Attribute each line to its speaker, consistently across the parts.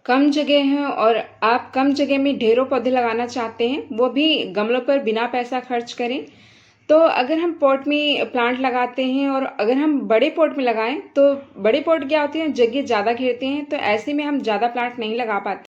Speaker 1: कम जगह है और आप कम जगह में ढेरों पौधे लगाना चाहते हैं, वो भी गमलों पर बिना पैसा खर्च करें, तो अगर हम पॉट में प्लांट लगाते हैं और अगर हम बड़े पॉट में लगाएं तो बड़े पॉट क्या होते हैं, जगह ज़्यादा घेरते हैं, तो ऐसे में हम ज़्यादा प्लांट नहीं लगा पाते।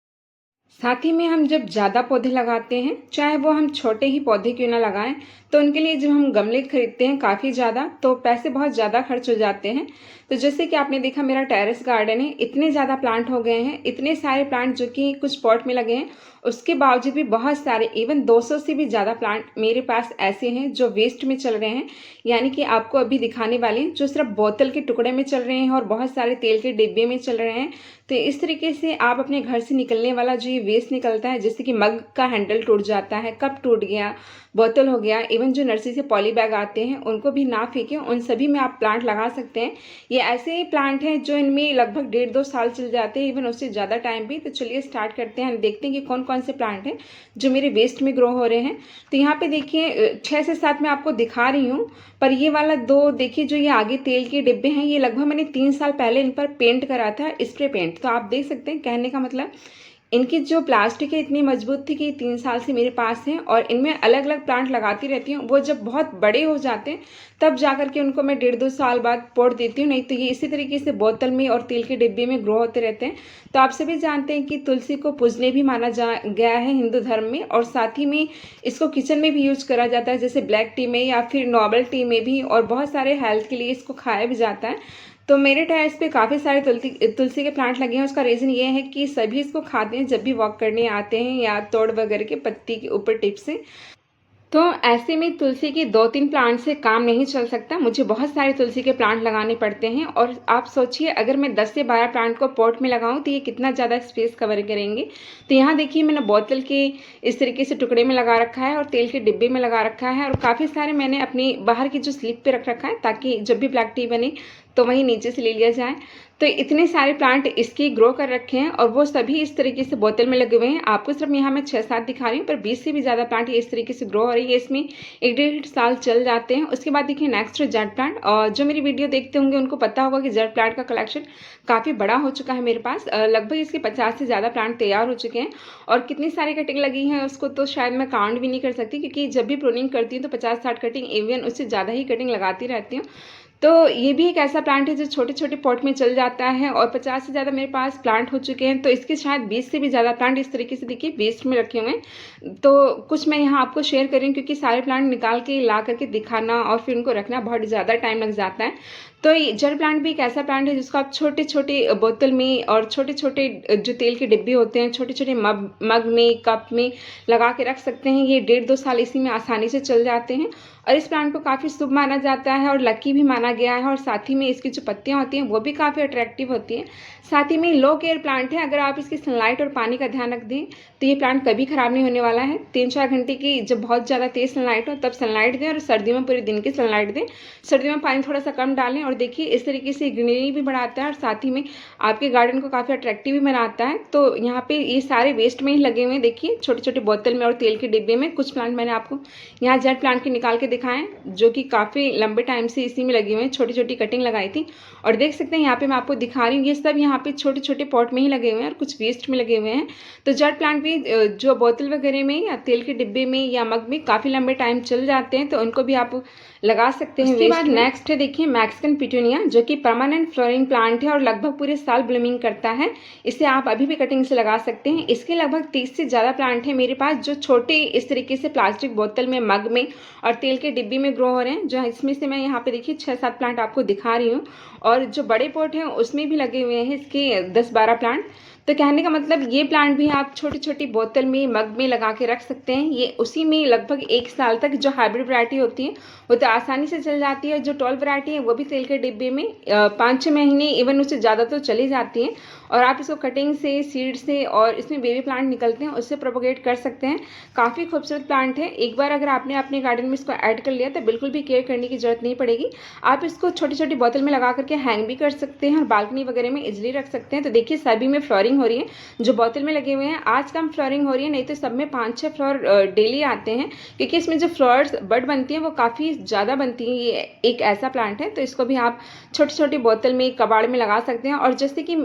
Speaker 1: साथ ही में हम जब ज़्यादा पौधे लगाते हैं, चाहे वो हम छोटे ही पौधे क्यों ना लगाएं, तो उनके लिए जब हम गमले खरीदते हैं काफ़ी ज़्यादा, तो पैसे बहुत ज़्यादा खर्च हो जाते हैं। तो जैसे कि आपने देखा मेरा टेरेस गार्डन है, इतने ज़्यादा प्लांट हो गए हैं, इतने सारे प्लांट जो कि कुछ पॉट में लगे हैं, उसके बावजूद भी बहुत सारे इवन 200 से भी ज़्यादा प्लांट मेरे पास ऐसे हैं जो वेस्ट में चल रहे हैं, यानी कि आपको अभी दिखाने वाले हैं जो सिर्फ बोतल के टुकड़े में चल रहे हैं और बहुत सारे तेल के डिब्बे में चल रहे हैं। तो इस तरीके से आप अपने घर से निकलने वाला जो ये वेस्ट निकलता है, जैसे कि मग का हैंडल टूट जाता है, कप टूट गया, बोतल हो गया, इवन जो नर्सरी से पॉली बैग आते हैं उनको भी ना फेंकें, उन सभी में आप प्लांट लगा सकते हैं। ये ऐसे ही प्लांट हैं जो इनमें लगभग 1.5-2 साल चल जाते हैं, इवन उससे ज़्यादा टाइम भी। तो चलिए स्टार्ट करते हैं, देखते हैं कि कौन कौन से प्लांट हैं जो मेरे वेस्ट में ग्रो हो रहे हैं। तो यहाँ पे देखिए 6 से 7 मैं आपको दिखा रही हूँ, पर ये वाला 2 देखिए जो ये आगे तेल के डिब्बे हैं, ये लगभग मैंने 3 साल पहले इन पर पेंट करा था, स्प्रे पेंट। तो आप देख सकते हैं, कहने का मतलब इनकी जो प्लास्टिक है इतनी मजबूत थी कि 3 साल से मेरे पास है और इनमें अलग अलग प्लांट लगाती रहती हूँ। वो जब बहुत बड़े हो जाते हैं तब जा कर के उनको मैं 1.5-2 साल बाद पॉट देती हूँ, नहीं तो ये इसी तरीके से बोतल में और तेल के डिब्बे में ग्रो होते रहते हैं। तो आप सभी जानते हैं कि तुलसी को पूजने भी माना गया है हिंदू धर्म में, और साथ ही में इसको किचन में भी यूज करा जाता है, जैसे ब्लैक टी में या फिर नॉर्मल टी में भी, और बहुत सारे हेल्थ के लिए इसको खाया भी जाता है। तो मेरे टेरेस पे काफ़ी सारे तुलसी के प्लांट लगे हैं। उसका रीज़न ये है कि सभी इसको खाते हैं जब भी वॉक करने आते हैं या तोड़ वगैरह के पत्ती के ऊपर टिप से। तो ऐसे में तुलसी के 2-3 प्लांट से काम नहीं चल सकता, मुझे बहुत सारे तुलसी के प्लांट लगाने पड़ते हैं। और आप सोचिए अगर मैं 10 से 12 प्लांट को पॉट में लगाऊं तो ये कितना ज़्यादा स्पेस कवर करेंगे। तो यहाँ देखिए मैंने बोतल के इस तरीके से टुकड़े में लगा रखा है और तेल के डिब्बे में लगा रखा है, और काफ़ी सारे मैंने अपनी बाहर की जो स्लिप पे रख रखा है ताकि जब भी ब्लैक टी बने तो वहीं नीचे से ले लिया जाए। तो इतने सारे प्लांट इसकी ग्रो कर रखे हैं और वो सभी इस तरीके से बोतल में लगे हुए हैं। आपको सिर्फ यहाँ मैं 6-7 दिखा रही हूँ, पर 20 से भी ज़्यादा प्लांट ये इस तरीके से ग्रो हो रही है। इसमें 1-1.5 साल चल जाते हैं। उसके बाद देखिए नेक्स्ट जेड प्लांट, और जो मेरी वीडियो देखते होंगे उनको पता होगा कि जेड प्लांट का कलेक्शन काफ़ी बड़ा हो चुका है मेरे पास। लगभग इसके 50 से ज़्यादा प्लांट तैयार हो चुके हैं, और कितनी सारी कटिंग लगी है उसको तो शायद मैं काउंट भी नहीं कर सकती, क्योंकि जब भी प्रूनिंग करती हूँ तो 50-60 कटिंग, इवन उससे ज़्यादा ही कटिंग लगाती रहती हूँ। तो ये भी एक ऐसा प्लांट है जो छोटे छोटे पॉट में चल जाता है, और 50 से ज़्यादा मेरे पास प्लांट हो चुके हैं। तो इसके शायद 20 से भी ज़्यादा प्लांट इस तरीके से देखिए वेस्ट में रखे हुए हैं। तो कुछ मैं यहाँ आपको शेयर कर रही हूँ, क्योंकि सारे प्लांट निकाल के ला करके दिखाना और फिर उनको रखना बहुत ज़्यादा टाइम लग जाता है। तो ये जेड प्लांट भी एक ऐसा प्लांट है जिसको आप छोटे छोटे बोतल में और छोटे छोटे जो तेल के डिब्बे होते हैं, छोटे छोटे मग में, कप में लगा के रख सकते हैं। ये 1.5-2 साल इसी में आसानी से चल जाते हैं, और इस प्लांट को काफ़ी शुभ माना जाता है और लकी भी माना गया है। और साथ ही में इसकी जो पत्तियां होती हैं वो भी काफ़ी अट्रैक्टिव होती हैं। साथ ही में लो केयर प्लांट है, अगर आप इसकी सनलाइट और पानी का ध्यान रख दें तो ये प्लांट कभी ख़राब नहीं होने वाला है। 3-4 घंटे की जब बहुत ज़्यादा तेज़ सनलाइट हो तब सनलाइट दें, और सर्दियों में पूरे दिन की सनलाइट दें। सर्दियों में पानी थोड़ा सा कम डालें, और देखिए इस तरीके से ग्रीनरी भी बढ़ाता है और साथ ही में आपके गार्डन को काफ़ी अट्रैक्टिव भी बनाता है। तो यहाँ पे ये सारे वेस्ट में ही लगे हुए हैं, देखिए छोटे छोटे बोतल में और तेल के डिब्बे में। कुछ प्लांट मैंने आपको यहाँ जेड प्लांट के निकाल के दिखाएं जो कि काफ़ी लंबे टाइम से इसी में लगे हुए हैं, छोटी छोटी कटिंग लगाई थी। और देख सकते हैं यहाँ पे मैं आपको दिखा रही हूँ, ये सब यहाँ पे छोटे छोटे पॉट में ही लगे हुए हैं और कुछ वेस्ट में लगे हुए हैं। तो जेड प्लांट भी जो बोतल वगैरह में या तेल के डिब्बे में या मग में काफ़ी लंबे टाइम चल जाते हैं, तो उनको भी आप लगा सकते हैं। उसके बाद नेक्स्ट है देखिए मैक्सिकन पिटूनिया, जो कि परमानेंट फ्लोरिंग प्लांट है और लगभग पूरे साल ब्लूमिंग करता है। इसे आप अभी भी कटिंग से लगा सकते हैं। इसके लगभग 30 से ज़्यादा प्लांट है मेरे पास, जो छोटे इस तरीके से प्लास्टिक बोतल में, मग में और तेल के डिब्बे में ग्रो हो रहे हैं। जो इसमें से मैं यहाँ पे देखिए 6-7 प्लांट आपको दिखा रही हूँ, और जो बड़े पॉट हैं उसमें भी लगे हुए हैं इसके 10-12 प्लांट। तो कहने का मतलब ये प्लांट भी आप छोटी छोटी बोतल में, मग में लगा के रख सकते हैं। ये उसी में लगभग 1 साल तक, जो हाइब्रिड वैरायटी होती है वो तो आसानी से चल जाती है, जो टॉल वैरायटी है वो भी तेल के डिब्बे में 5-6 महीने, इवन उससे ज़्यादा तो चली जाती है। और आप इसको कटिंग से, सीड से, और इसमें बेबी प्लांट निकलते हैं उससे प्रोपोगेट कर सकते हैं। काफ़ी खूबसूरत प्लांट है। एक बार अगर आपने अपने गार्डन में इसको ऐड कर लिया तो बिल्कुल भी केयर करने की जरूरत नहीं पड़ेगी। आप इसको छोटी छोटी बोतल में लगा करके हैंग भी कर सकते हैं और बालकनी वगैरह में इजिली रख सकते हैं। तो देखिए सभी में फ्लोरिंग हो रही है, जो बोतल में लगे हुए हैं आज कम फ्लोरिंग हो रही है, नहीं तो सब में 5-6 फ्लोर डेली आते हैं, क्योंकि इसमें जो फ्लावर्स बड बनती हैं वो काफ़ी ज़्यादा बनती हैं। ये एक ऐसा प्लांट है, तो इसको भी आप छोटी छोटी बोतल में, कबाड़ में लगा सकते हैं। और जैसे कि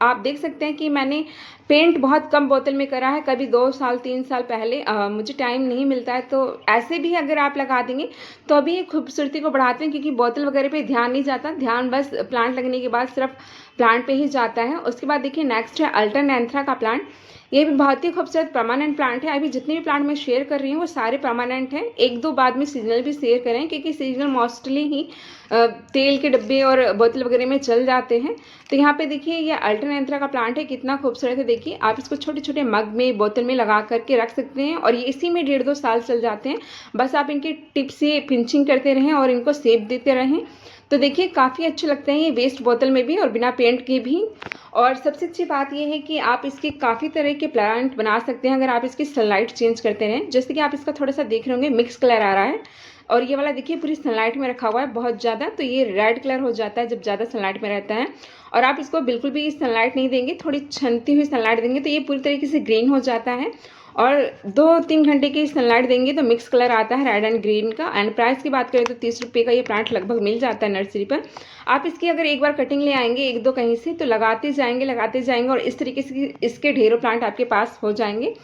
Speaker 1: आप देख सकते हैं कि मैंने पेंट बहुत कम बोतल में करा है, कभी 2 साल 3 साल पहले। मुझे टाइम नहीं मिलता है, तो ऐसे भी अगर आप लगा देंगे तो अभी ये खूबसूरती को बढ़ाते हैं, क्योंकि बोतल वगैरह पे ध्यान नहीं जाता, ध्यान बस प्लांट लगने के बाद सिर्फ प्लांट पे ही जाता है। उसके बाद देखिए नेक्स्ट है अल्टरनेंथ्रा का प्लांट। ये भी बहुत ही खूबसूरत परमानेंट प्लांट है। अभी जितने भी प्लांट मैं शेयर कर रही हूँ वो सारे परमानेंट हैं। 1-2 बाद में सीजनल भी शेयर करें, क्योंकि सीजनल मोस्टली ही तेल के डब्बे और बोतल वगैरह में चल जाते हैं। तो यहाँ पे देखिए ये अल्टरनेंथ्रा का प्लांट है, कितना खूबसूरत है। देखिए आप इसको छोटे छोटे मग में बोतल में लगा करके रख सकते हैं, और ये इसी में 1.5-2 साल चल जाते हैं। बस आप इनकी टिप से पिंचिंग करते रहें और इनको सेप देते रहें। तो देखिए काफ़ी अच्छे लगते हैं ये वेस्ट बोतल में भी और बिना पेंट के भी। और सबसे अच्छी बात ये है कि आप इसके काफ़ी तरह के प्लांट बना सकते हैं अगर आप इसकी सनलाइट चेंज करते रहें। जैसे कि आप इसका थोड़ा सा देख रहे होंगे, मिक्स कलर आ रहा है, और ये वाला देखिए पूरी सनलाइट में रखा हुआ है बहुत ज़्यादा, तो ये रेड कलर हो जाता है जब ज़्यादा सनलाइट में रहता है। और आप इसको बिल्कुल भी सनलाइट नहीं देंगे, थोड़ी छनती हुई सनलाइट देंगे तो ये पूरी तरीके से ग्रीन हो जाता है। और 2-3 घंटे की सनलाइट देंगे तो मिक्स कलर आता है रेड एंड ग्रीन का। एंड प्राइस की बात करें तो 30 रुपये का ये प्लांट लगभग मिल जाता है नर्सरी पर। आप इसकी अगर एक बार कटिंग ले आएंगे 1-2 कहीं से, तो लगाते जाएंगे और इस तरीके से इसके ढेरों प्लांट आपके पास हो जाएंगे।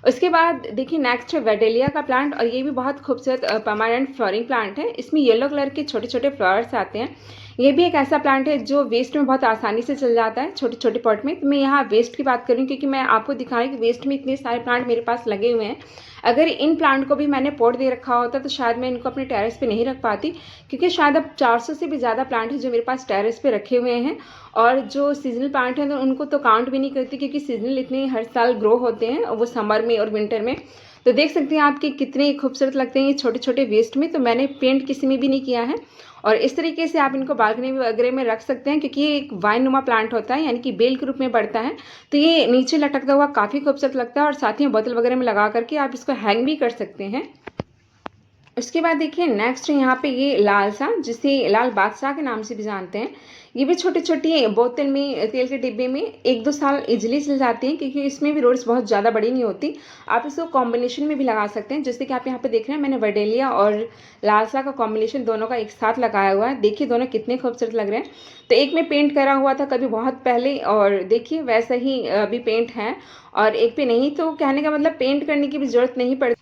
Speaker 1: उसके बाद देखिए नेक्स्ट है वेडेलिया का प्लांट, और ये भी बहुत खूबसूरत परमानेंट फ्लावरिंग प्लांट है। इसमें येलो कलर के छोटे छोटे फ्लावर्स आते हैं। ये भी एक ऐसा प्लांट है जो वेस्ट में बहुत आसानी से चल जाता है छोटे छोटे पॉट में। तो मैं यहाँ वेस्ट की बात करूँ क्योंकि मैं आपको दिखाऊँ कि वेस्ट में इतने सारे प्लांट मेरे पास लगे हुए हैं। अगर इन प्लांट को भी मैंने पॉट दे रखा होता तो शायद मैं इनको अपने टेरेस पे नहीं रख पाती, क्योंकि शायद अब 400 से भी ज़्यादा प्लांट हैं जो मेरे पास टेरेस पे रखे हुए हैं। और जो सीजनल प्लांट हैं तो उनको तो काउंट भी नहीं करती, क्योंकि सीजनल इतने हर साल ग्रो होते हैं, वो समर में और विंटर में। तो देख सकते हैं आपके कितने खूबसूरत लगते हैं ये छोटे छोटे वेस्ट में। तो मैंने पेंट किसी में भी नहीं किया है, और इस तरीके से आप इनको बालकनी वगैरह में रख सकते हैं, क्योंकि ये एक वाइन नुमा प्लांट होता है, यानी कि बेल के रूप में बढ़ता है। तो ये नीचे लटकता हुआ काफ़ी खूबसूरत लगता है, और साथ ही बोतल वगैरह में लगा करके आप इसको हैंग भी कर सकते हैं। उसके बाद देखिए नेक्स्ट यहाँ पे ये लाल सा, जिसे लाल बादशाह के नाम से भी जानते हैं। ये भी छोटी छोटी बोतल में तेल के डिब्बे में 1-2 साल इजीली चल जाती हैं, क्योंकि इसमें भी रोड्स बहुत ज़्यादा बड़ी नहीं होती। आप इसको कॉम्बिनेशन में भी लगा सकते हैं, जैसे कि आप यहाँ पे देख रहे हैं मैंने वेडेलिया और लाल सा का कॉम्बिनेशन दोनों का एक साथ लगाया हुआ है। देखिए दोनों कितने खूबसूरत लग रहे हैं। तो एक में पेंट करा हुआ था कभी बहुत पहले, और देखिए वैसा ही अभी पेंट है, और एक पे नहीं। तो कहने का मतलब पेंट करने की भी ज़रूरत नहीं पड़ती,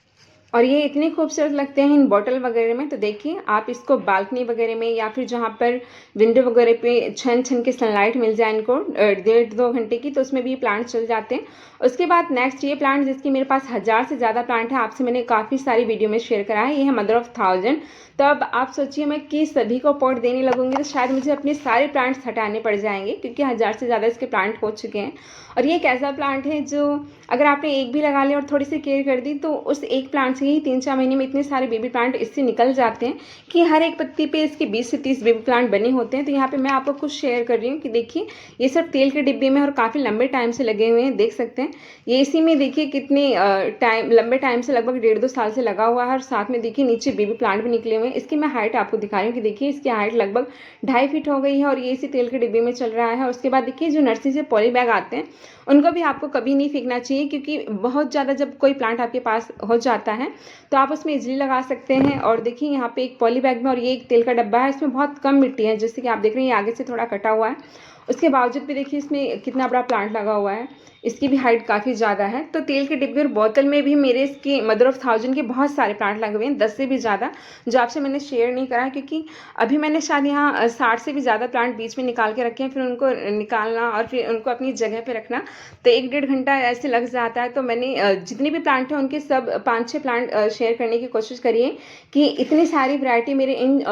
Speaker 1: और ये इतने खूबसूरत लगते हैं इन बॉटल वगैरह में। तो देखिए आप इसको बालकनी वगैरह में या फिर जहाँ पर विंडो वगैरह पे छन छन के सनलाइट मिल जाए इनको 1.5-2 घंटे की, तो उसमें भी प्लांट चल जाते हैं। उसके बाद नेक्स्ट ये प्लांट, जिसकी मेरे पास 1000 से ज़्यादा प्लांट है, आपसे मैंने काफ़ी सारी वीडियो में शेयर करा है। ये है मदर ऑफ 1000। तो अब आप सोचिए मैं कि सभी को पॉट देने लगूंगी तो शायद मुझे अपने सारे प्लांट्स हटाने पड़ जाएंगे, क्योंकि 1000 से ज़्यादा इसके प्लांट हो चुके हैं। और ये एक ऐसा प्लांट है जो अगर आपने एक भी लगा लिया और थोड़ी सी केयर कर दी तो उस एक प्लांट से ही 3-4 महीने में इतने सारे बेबी प्लांट इससे निकल जाते हैं कि हर एक पत्ती पे इसके 20 से 30 बेबी प्लांट बने होते हैं। तो यहाँ पे मैं आपको कुछ शेयर कर रही हूँ कि देखिए ये सब तेल के डिब्बे में और काफ़ी लंबे टाइम से लगे हुए हैं, देख सकते हैं। ये इसी में देखिए कितने लंबे टाइम से, लगभग 1.5-2 साल से लगा हुआ है, और साथ में देखिए नीचे बेबी प्लांट भी निकले हुए हैं। इसकी मैं हाइट आपको दिखा रही हूँ कि देखिए इसकी हाइट लगभग 2.5 फीट हो गई है, और ये इसी तेल के डिब्बे में चल रहा है। उसके बाद देखिए जो नर्सरी से पॉली बैग आते हैं उनको भी आपको कभी नहीं फेंकना चाहिए, क्योंकि बहुत ज़्यादा जब कोई प्लांट आपके पास हो जाता है तो आप उसमें इजीली लगा सकते हैं। और देखिए यहाँ पे एक पॉली बैग में, और ये एक तेल का डब्बा है, इसमें बहुत कम मिट्टी है, जैसे कि आप देख रहे हैं आगे से थोड़ा कटा हुआ है। उसके बावजूद भी देखिए इसमें कितना बड़ा प्लांट लगा हुआ है, इसकी भी हाइट काफ़ी ज़्यादा है। तो तेल के डिब्बे और बोतल में भी मेरे इसके मदर ऑफ 1000 के बहुत सारे प्लांट लगे हुए हैं, 10 से भी ज़्यादा, जो आपसे मैंने शेयर नहीं करा, क्योंकि अभी मैंने शायद यहाँ 60 से भी ज़्यादा प्लांट बीच में निकाल के रखे हैं। फिर उनको निकालना और फिर उनको अपनी जगह पे रखना तो 1-1.5 घंटा ऐसे लग जाता है। तो मैंने जितने भी प्लांट हैं उनके सब 5-6 प्लांट शेयर करने की कोशिश करी है, कि इतनी सारी वैरायटी मेरे इन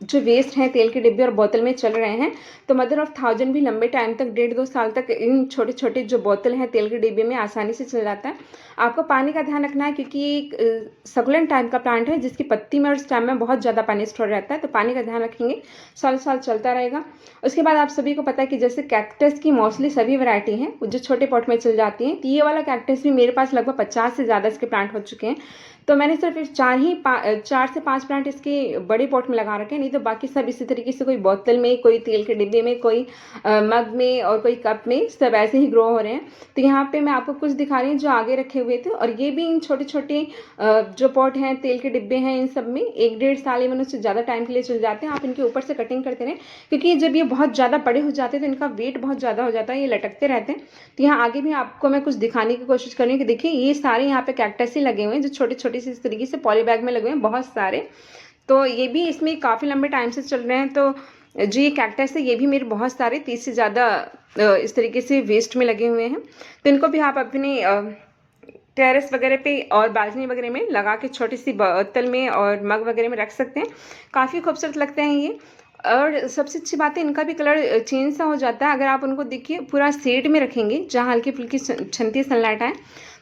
Speaker 1: जो वेस्ट हैं तेल के डिब्बे और बोतल में चल रहे हैं। तो मदर ऑफ 1000 भी लंबे टाइम तक 1.5-2 साल तक इन छोटे छोटे जो बोतल हैं तेल के डिब्बे में आसानी से चल जाता है। आपको पानी का ध्यान रखना है, क्योंकि एक सकुलेंट टाइप का प्लांट है जिसकी पत्ती में और स्टेम में बहुत ज़्यादा पानी स्टोर रहता है। तो पानी का ध्यान रखेंगे, साल साल चलता रहेगा। उसके बाद आप सभी को पता है कि जैसे कैक्टस की मोस्टली सभी वैरायटी हैं जो छोटे पॉट में चल जाती हैं, तो ये वाला कैक्टस भी मेरे पास लगभग 50 से ज़्यादा इसके प्लांट हो चुके हैं। तो मैंने सिर्फ 4 से 5 प्लांट इसके बड़े पॉट में लगा रखे हैं, नहीं तो बाकी सब इसी तरीके से, कोई बोतल में, कोई तेल के डिब्बे में, कोई मग में और कोई कप में, सब ऐसे ही ग्रो हो रहे हैं। तो यहाँ पे मैं आपको कुछ दिखा रही हूँ जो आगे रखे हुए थे, और ये भी इन छोटे छोटे जो पॉट हैं, तेल के डिब्बे हैं, इन सब में 1-1.5 साल या उससे ज़्यादा टाइम के लिए चल जाते हैं। आप इनके ऊपर से कटिंग करते रहें, क्योंकि जब ये बहुत ज़्यादा बड़े हो जाते हैं तो इनका वेट बहुत ज़्यादा हो जाता है, ये लटकते रहते हैं। तो यहाँ आगे भी आपको मैं कुछ दिखाने की कोशिश कर रही हूँ कि देखिए ये सारे यहाँ पे कैक्टस ही लगे हुए हैं, जो छोटे छोटे से इस तरीके से पॉली बैग में लगे हुए हैं, बहुत सारे। तो ये भी इसमें काफ़ी लंबे टाइम से चल रहे हैं। तो जो ये कैक्टस है, ये भी मेरे बहुत सारे 30 से ज़्यादा इस तरीके से वेस्ट में लगे हुए हैं। तो इनको भी आप अपने टेरेस वगैरह पे और बालकनी वगैरह में लगा के छोटी सी बोतल में और मग वगैरह में रख सकते हैं। काफ़ी खूबसूरत लगते हैं ये। और सबसे अच्छी बात है, इनका भी कलर चेंज सा हो जाता है। अगर आप उनको देखिए पूरा शेड में रखेंगे जहाँ हल्की फुल्की छनती सनलाइट आए,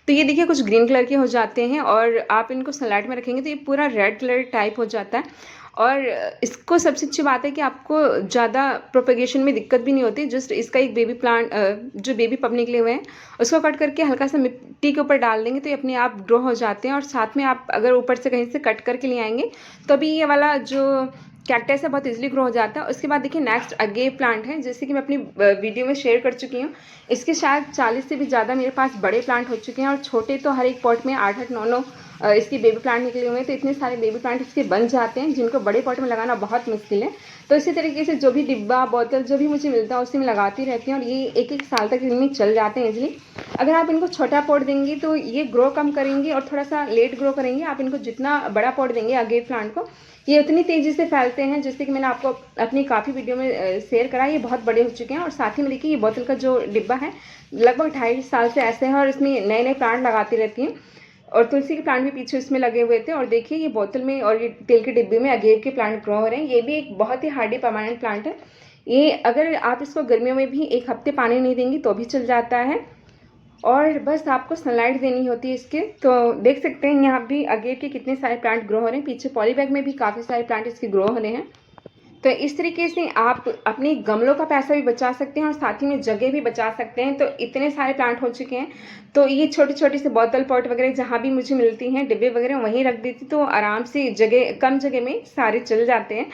Speaker 1: तो ये देखिए कुछ ग्रीन कलर के हो जाते हैं, और आप इनको सनलाइट में रखेंगे तो ये पूरा रेड कलर टाइप हो जाता है। और इसको सबसे अच्छी बात है कि आपको ज़्यादा प्रोपेगेशन में दिक्कत भी नहीं होती। जस्ट इसका एक बेबी प्लांट, जो बेबी पब निकले हुए हैं, उसको कट करके हल्का सा मिट्टी के ऊपर डाल देंगे तो ये अपने आप ग्रो हो जाते हैं। और साथ में आप अगर ऊपर से कहीं से कट करके ले आएंगे तो अभी ये वाला जो कैक्टस है बहुत इजीली ग्रो हो जाता है। उसके बाद देखिए नेक्स्ट अगेव प्लांट है, जैसे कि मैं अपनी वीडियो में शेयर कर चुकी हूँ। इसके शायद 40 से भी ज़्यादा मेरे पास बड़े प्लांट हो चुके हैं, और छोटे तो हर एक पॉट में 8-8, 9-9 इसकी बेबी प्लांट निकले हुए हैं। तो इतने सारे बेबी प्लांट इसके बन जाते हैं, जिनको बड़े पॉट में लगाना बहुत मुश्किल है। तो इसी तरीके से जो भी डिब्बा, बोतल जो भी मुझे मिलता है उसी में लगाती रहती हूँ, और ये 1-1 साल तक इनमें चल जाते हैं इजीली। अगर आप इनको छोटा पॉट देंगी तो ये ग्रो कम करेंगे और थोड़ा सा लेट ग्रो करेंगे। आप इनको जितना बड़ा पॉट देंगे अगेव प्लांट को, ये उतनी तेज़ी से फैलते हैं। जैसे कि मैंने आपको अपनी काफ़ी वीडियो में शेयर करा, ये बहुत बड़े हो चुके हैं। और साथ ही में देखिए ये बोतल का जो डिब्बा है लगभग 2.5 साल से ऐसे है, और इसमें नए नए प्लांट लगाती रहती हैं। और तुलसी के प्लांट भी पीछे इसमें लगे हुए थे। और देखिए ये बोतल में और ये तेल के डिब्बे में अगेव के प्लांट ग्रो हो रहे हैं। ये भी एक बहुत ही हार्डी परमानेंट प्लांट है। ये अगर आप इसको गर्मियों में भी 1 हफ्ते पानी नहीं देंगी तो भी चल जाता है, और बस आपको सनलाइट देनी होती है इसके। तो देख सकते हैं यहाँ भी अगेव के कितने सारे प्लांट ग्रो हो रहे हैं। पीछे पॉली बैग में भी काफ़ी सारे प्लांट इसके ग्रो हो रहे हैं। तो इस तरीके से आप अपने गमलों का पैसा भी बचा सकते हैं और साथ ही में जगह भी बचा सकते हैं। तो इतने सारे प्लांट हो चुके हैं, तो ये छोटी छोटी से बोतल पॉट वगैरह जहाँ भी मुझे मिलती हैं, डिब्बे वगैरह वहीं रख देती, तो आराम से जगह, कम जगह में सारे चल जाते हैं।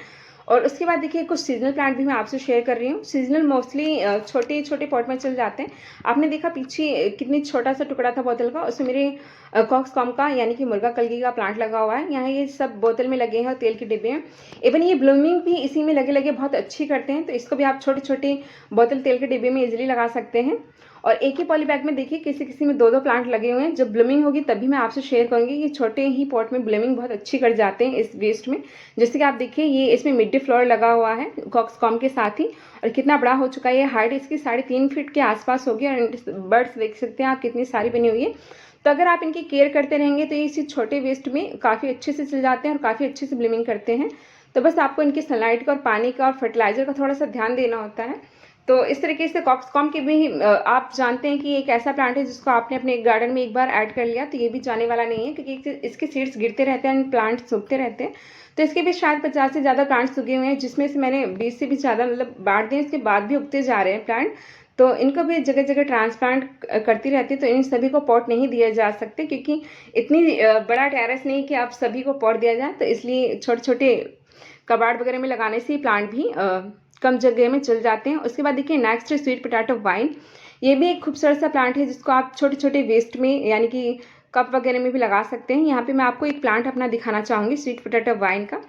Speaker 1: और उसके बाद देखिए कुछ सीजनल प्लांट भी मैं आपसे शेयर कर रही हूँ। सीजनल मोस्टली छोटे छोटे पॉट में चल जाते हैं। आपने देखा पीछे कितनी छोटा सा टुकड़ा था बोतल का, उसमें मेरे कॉक्सकॉम का यानी कि मुर्गा कलगी का प्लांट लगा हुआ है। यहाँ ये सब बोतल में लगे हैं और तेल के डिब्बे हैं। इवन ये ब्लूमिंग भी इसी में लगे लगे बहुत अच्छी करते हैं। तो इसको भी आप छोटे छोटे बोतल तेल के डिब्बे में इजीली लगा सकते हैं। और एक ही पॉली बैग में देखिए किसी किसी में 2-2 प्लांट लगे हुए हैं। जब ब्लूमिंग होगी तभी मैं आपसे शेयर करूंगी कि छोटे ही पॉट में ब्लूमिंग बहुत अच्छी कर जाते हैं इस वेस्ट में। जैसे कि आप देखिए ये इसमें मिड डे फ्लोर लगा हुआ है कॉक्सकॉम के साथ ही, और कितना बड़ा हो चुका है। ये हाइट इसकी 3.5 फीट के आसपास होगी, और बर्ड्स देख सकते हैं आप कितनी सारी बनी हुई है। तो अगर आप इनकी केयर करते रहेंगे तो ये इसी छोटे वेस्ट में काफ़ी अच्छे से चल जाते हैं और काफ़ी अच्छे से ब्लूमिंग करते हैं। तो बस आपको इनकी सनलाइट का और पानी का और फर्टिलाइजर का थोड़ा सा ध्यान देना होता है। तो इस तरीके से कॉक्सकॉम के भी आप जानते हैं कि एक ऐसा प्लांट है जिसको आपने अपने गार्डन में एक बार ऐड कर लिया तो ये भी जाने वाला नहीं है, क्योंकि इसके सीड्स गिरते रहते हैं एंड प्लांट सूखते रहते हैं। तो इसके भी शायद 50 से ज़्यादा प्लांट्स उगे हुए हैं, जिसमें से मैंने 20 से भी ज़्यादा मतलब बांट दिए, इसके बाद भी उगते जा रहे हैं प्लांट। तो इनको भी जगह जगह ट्रांसप्लांट करती रहती है। तो इन सभी को पॉट नहीं दिया जा सकते, क्योंकि इतनी बड़ा टेरेस नहीं कि आप सभी को पॉट दिया जाए। तो इसलिए छोटे छोटे कबाड़ वगैरह में लगाने से प्लांट भी कम जगह में चल जाते हैं। उसके बाद देखिए नेक्स्ट है स्वीट पोटैटो वाइन। ये भी एक खूबसूरत सा प्लांट है जिसको आप छोटे छोटे वेस्ट में यानी कि कप वगैरह में भी लगा सकते हैं। यहाँ पे मैं आपको एक प्लांट अपना दिखाना चाहूँगी स्वीट पोटैटो वाइन का।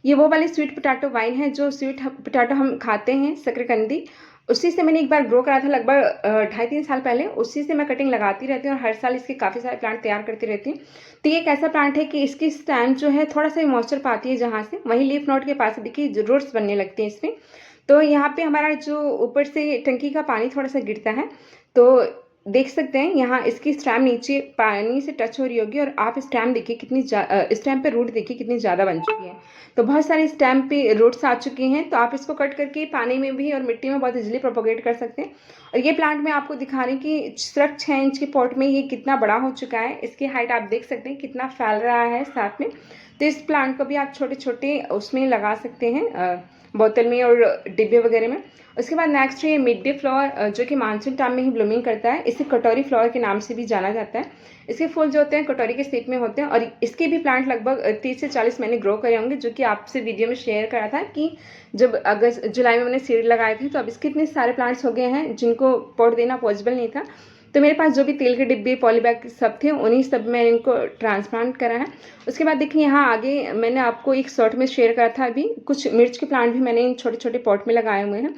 Speaker 1: ये वो वाली स्वीट पोटैटो वाइन है जो स्वीट पोटैटो हम खाते हैं, शकरकंदी, उसी से मैंने एक बार ग्रो करा था लगभग 2.5-3 साल पहले। उसी से मैं कटिंग लगाती रहती हूँ और हर साल इसके काफ़ी सारे प्लांट तैयार करती रहती हूँ। तो ये एक ऐसा प्लांट है कि इसकी स्टेम जो है थोड़ा सा मॉइस्चर पाती है जहाँ से, वहीं लीफ नोड के पास देखिए रूट्स बनने लगते हैं इसमें। तो यहाँ पे हमारा जो ऊपर से टंकी का पानी थोड़ा सा गिरता है, तो देख सकते हैं यहाँ इसकी स्टेम नीचे पानी से टच हो रही होगी, और आप स्टेम देखिए कितनी स्टेम पे रूट देखिए कितनी ज़्यादा बन चुकी है। तो बहुत सारे स्टेम पे रूट्स आ चुके हैं। तो आप इसको कट करके पानी में भी और मिट्टी में बहुत इजीली प्रोपोगेट कर सकते हैं। और ये प्लांट मैं आपको दिखा रही हूँ कि सिर्फ 6 इंच के पॉट में ये कितना बड़ा हो चुका है। इसकी हाइट आप देख सकते हैं कितना फैल रहा है साथ में। तो इस प्लांट को भी आप छोटे छोटे उसमें लगा सकते हैं बोतल में और डिब्बे वगैरह में। उसके बाद नेक्स्ट है मिड डे फ्लावर, जो कि मानसून टाइम में ही ब्लूमिंग करता है। इसे कटोरी फ्लावर के नाम से भी जाना जाता है। इसके फूल जो होते हैं कटोरी के शेप में होते हैं और इसके भी प्लांट लगभग 30 से 40 मैंने ग्रो करे होंगे, जो कि आपसे वीडियो में शेयर करा था कि जब अगस्त जुलाई में मैंने सीड लगाए थे। तो अब इसके इतने सारे प्लांट्स हो गए हैं जिनको पॉट देना पॉसिबल नहीं था। तो मेरे पास जो भी तेल के डिब्बे पॉलीबैग सब थे उन्हीं सब में इनको ट्रांसप्लांट करा है। उसके बाद देखिए यहाँ आगे मैंने आपको एक शॉर्ट में शेयर करा था, अभी कुछ मिर्च के प्लांट भी मैंने इन छोटे छोटे पॉट में लगाए हुए हैं।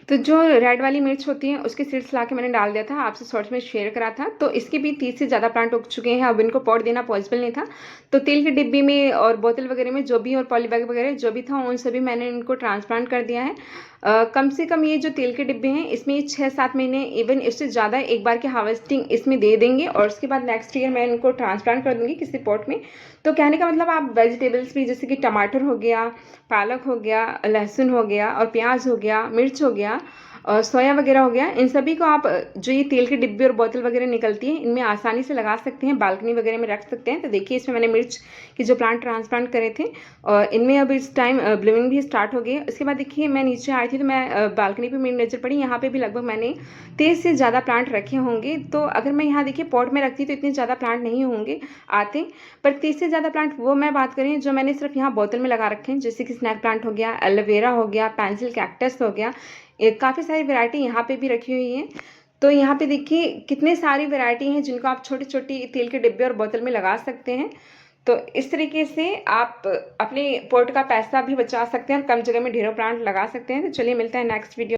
Speaker 1: तो जो रेड वाली मिर्च होती है उसके सीड्स ला के मैंने डाल दिया था, आपसे शॉर्ट्स में शेयर करा था। तो इसके भी 30 से ज़्यादा प्लांट उग चुके हैं। अब इनको पॉट देना पॉसिबल नहीं था, तो तेल के डिब्बे में और बोतल वगैरह में जो भी और पॉलीबैग वगैरह जो भी था उन सभी मैंने इनको ट्रांसप्लांट कर दिया है। कम से कम ये जो तेल के डिब्बे हैं इसमें 6-7 महीने इवन इससे ज़्यादा एक बार की हार्वेस्टिंग इसमें दे देंगे और उसके बाद नेक्स्ट ईयर मैं इनको ट्रांसप्लांट कर दूँगी किसी पॉट में। तो कहने का मतलब आप वेजिटेबल्स भी जैसे कि टमाटर हो गया, पालक हो गया, लहसुन हो गया और प्याज हो गया, मिर्च हो गया और सोया वगैरह हो गया, इन सभी को आप जो ये तेल के डिब्बे और बोतल वगैरह निकलती हैं इनमें आसानी से लगा सकते हैं, बालकनी वगैरह में रख सकते हैं। तो देखिए इसमें मैंने मिर्च के जो प्लांट ट्रांसप्लांट करे थे और इनमें अब इस टाइम ब्लूमिंग भी स्टार्ट हो गई है। उसके बाद देखिए मैं नीचे आई थी तो मैं बालकनी पर मेरी नज़र पड़ी, यहाँ पर भी लगभग मैंने 30 से ज़्यादा प्लांट रखे होंगे। तो अगर मैं यहाँ देखिए पॉट में रखती तो इतने ज़्यादा प्लांट नहीं होंगे आते, पर 30 से ज़्यादा प्लांट वो मैं बात करें जो मैंने सिर्फ यहाँ बोतल में लगा रखे हैं, जैसे कि स्नैक प्लांट हो गया, एलोवेरा हो गया, पेंसिल कैक्टस हो गया, काफ़ी सारी वैरायटी यहाँ पे भी रखी हुई है। तो यहाँ पे देखिए कितने सारी वैरायटी हैं जिनको आप छोटी छोटी तेल के डिब्बे और बोतल में लगा सकते हैं। तो इस तरीके से आप अपने पॉट का पैसा भी बचा सकते हैं और कम जगह में ढेरों प्लांट लगा सकते हैं। तो चलिए मिलते हैं नेक्स्ट वीडियो।